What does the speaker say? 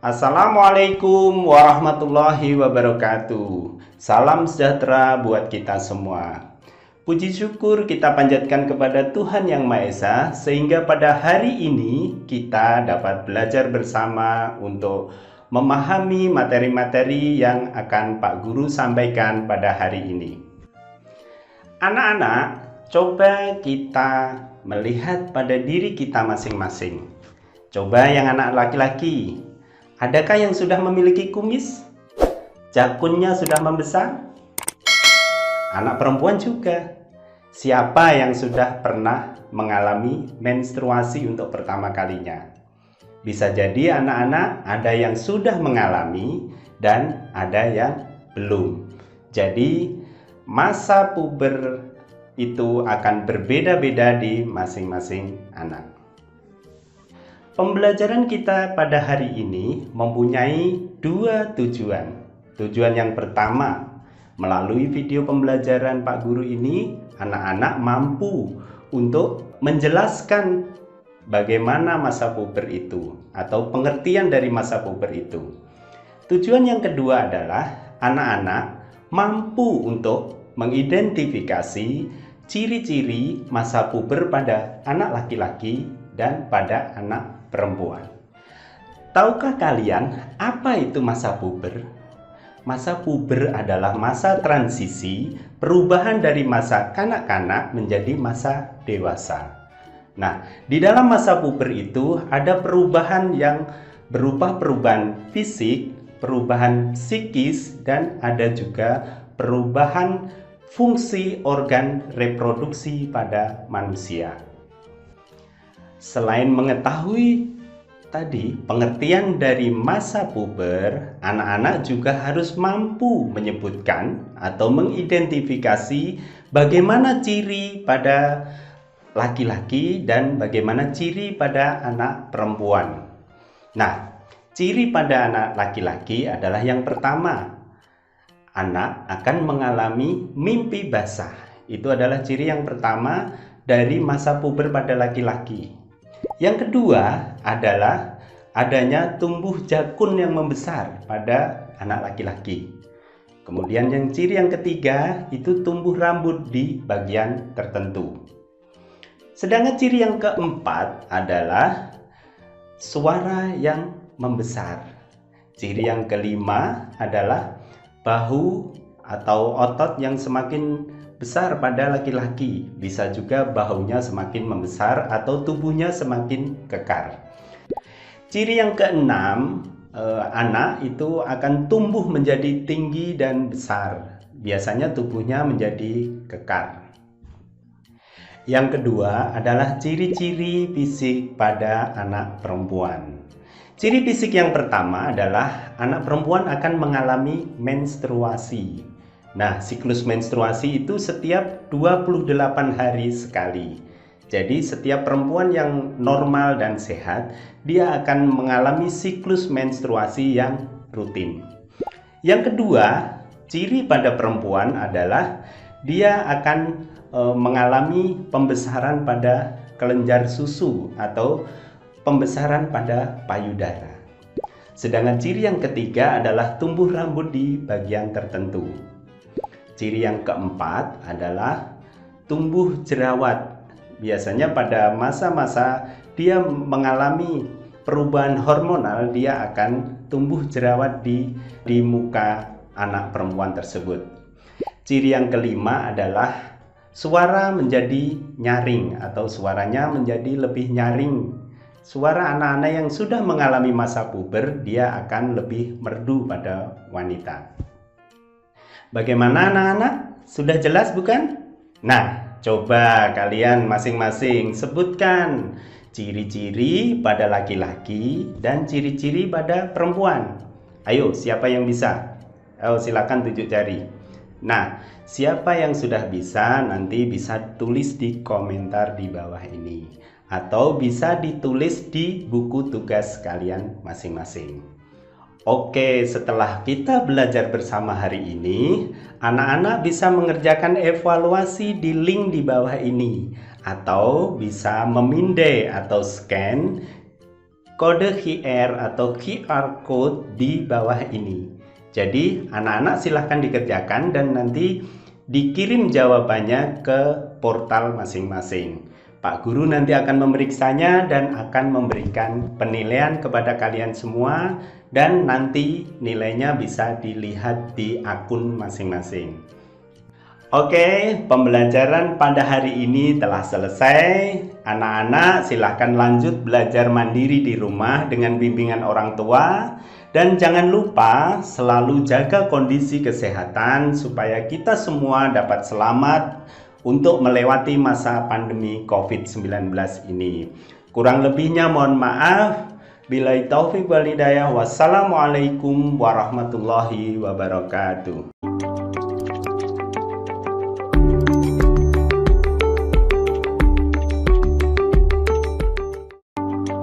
Assalamualaikum warahmatullahi wabarakatuh. Salam sejahtera buat kita semua. Puji syukur kita panjatkan kepada Tuhan Yang Maha Esa, sehingga pada hari ini kita dapat belajar bersama untuk memahami materi-materi yang akan Pak Guru sampaikan pada hari ini. Anak-anak, coba kita melihat pada diri kita masing-masing. Coba yang anak laki-laki, adakah yang sudah memiliki kumis? Jakunnya sudah membesar? Anak perempuan juga. Siapa yang sudah pernah mengalami menstruasi untuk pertama kalinya? Bisa jadi anak-anak ada yang sudah mengalami dan ada yang belum. Jadi masa puber itu akan berbeda-beda di masing-masing anak. Pembelajaran kita pada hari ini mempunyai dua tujuan. Tujuan yang pertama, melalui video pembelajaran Pak Guru ini, anak-anak mampu untuk menjelaskan bagaimana masa puber itu atau pengertian dari masa puber itu. Tujuan yang kedua adalah anak-anak mampu untuk mengidentifikasi ciri-ciri masa puber pada anak laki-laki dan pada anak perempuan. Tahukah kalian apa itu masa puber? Masa puber adalah masa transisi perubahan dari masa kanak-kanak menjadi masa dewasa. Nah, di dalam masa puber itu ada perubahan yang berupa perubahan fisik, perubahan psikis, dan ada juga perubahan fungsi organ reproduksi pada manusia. Selain mengetahui tadi pengertian dari masa puber, anak-anak juga harus mampu menyebutkan atau mengidentifikasi bagaimana ciri pada laki-laki dan bagaimana ciri pada anak perempuan. Nah, ciri pada anak laki-laki adalah yang pertama, anak akan mengalami mimpi basah. Itu adalah ciri yang pertama dari masa puber pada laki-laki. Yang kedua adalah adanya tumbuh jakun yang membesar pada anak laki-laki. Kemudian ciri yang ketiga itu tumbuh rambut di bagian tertentu. Sedangkan ciri yang keempat adalah suara yang membesar. Ciri yang kelima adalah bahu atau otot yang semakin besar pada laki-laki. Bisa juga bahunya semakin membesar atau tubuhnya semakin kekar. Ciri yang keenam, anak itu akan tumbuh menjadi tinggi dan besar. Biasanya tubuhnya menjadi kekar. Yang kedua adalah ciri-ciri fisik pada anak perempuan. Ciri fisik yang pertama adalah anak perempuan akan mengalami menstruasi. Nah, siklus menstruasi itu setiap 28 hari sekali. Jadi setiap perempuan yang normal dan sehat, dia akan mengalami siklus menstruasi yang rutin. Yang kedua, ciri pada perempuan adalah dia akan mengalami pembesaran pada kelenjar susu atau pembesaran pada payudara. Sedangkan ciri yang ketiga adalah tumbuh rambut di bagian tertentu. Ciri yang keempat adalah tumbuh jerawat. Biasanya pada masa-masa dia mengalami perubahan hormonal, dia akan tumbuh jerawat di muka anak perempuan tersebut. Ciri yang kelima adalah suara menjadi nyaring atau suaranya menjadi lebih nyaring. Suara anak-anak yang sudah mengalami masa puber, dia akan lebih merdu pada wanita. Bagaimana anak-anak? Sudah jelas bukan? Nah, coba kalian masing-masing sebutkan ciri-ciri pada laki-laki dan ciri-ciri pada perempuan. Ayo, siapa yang bisa? Oh, silakan tunjuk jari. Nah, siapa yang sudah bisa nanti bisa tulis di komentar di bawah ini, atau bisa ditulis di buku tugas kalian masing-masing. Oke, setelah kita belajar bersama hari ini, anak-anak bisa mengerjakan evaluasi di link di bawah ini, atau bisa memindai atau scan kode QR atau QR code di bawah ini. Jadi anak-anak silahkan dikerjakan dan nanti dikirim jawabannya ke portal masing-masing. Pak Guru nanti akan memeriksanya dan akan memberikan penilaian kepada kalian semua, dan nanti nilainya bisa dilihat di akun masing-masing. Oke, pembelajaran pada hari ini telah selesai. Anak-anak silahkan lanjut belajar mandiri di rumah dengan bimbingan orang tua. Dan jangan lupa selalu jaga kondisi kesehatan supaya kita semua dapat selamat untuk melewati masa pandemi COVID-19 ini. Kurang lebihnya mohon maaf. Billahi taufiq wal hidayah. Wassalamualaikum warahmatullahi wabarakatuh.